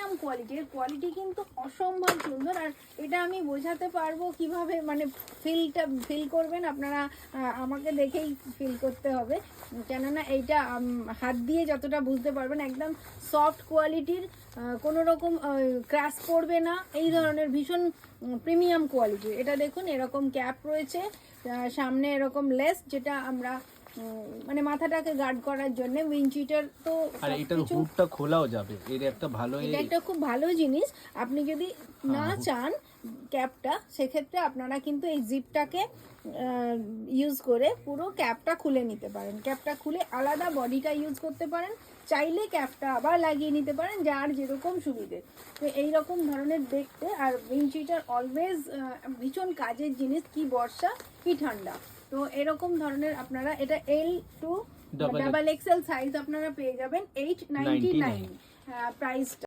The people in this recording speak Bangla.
প্রিমিয়াম কোয়ালিটির, কোয়ালিটি কিন্তু অসম্ভব সুন্দর। আর এটা আমি বোঝাতে পারবো কিভাবে, মানে ফিল করবেন আপনারা, আমাকে দেখেই ফিল করতে হবে, কেননা এইটা হাত দিয়ে যতটা বুঝতে পারবেন একদম সফট কোয়ালিটির, কোনো রকম ক্র্যাশ করবে না, এই ধরনের ভীষণ প্রিমিয়াম কোয়ালিটির। এটা দেখুন এরকম ক্যাপ রয়েছে, সামনে এরকম লেস, যেটা আমরা মানে মাথাটাকে গার্ড করার জন্য। উইন্ডচিটার তো আর এটার হুডটা খোলাও যাবে, এর একটা ভালো, এটা একটা খুব ভালো জিনিস। আপনি যদি না চান ক্যাপটা, সেক্ষেত্রে আপনারা কিন্তু এই জিপটাকে ইউজ করে পুরো ক্যাপটা খুলে নিতে পারেন। ক্যাপটা খুলে আলাদা বডিটা ইউজ করতে পারেন, চাইলে ক্যাপটা আবার লাগিয়ে নিতে পারেন, যার যেরকম সুবিধে। তো এইরকম ধরনের দেখতে। আর উইন্ডচিটার অলওয়েজ ভীষণ কাজের জিনিস, কি বর্ষা কি ঠান্ডা। তো এরকম ধরনের আপনারা, এটা L2 XXL সাইজ আপনারা পেয়ে যাবেন 899 প্রাইসটা।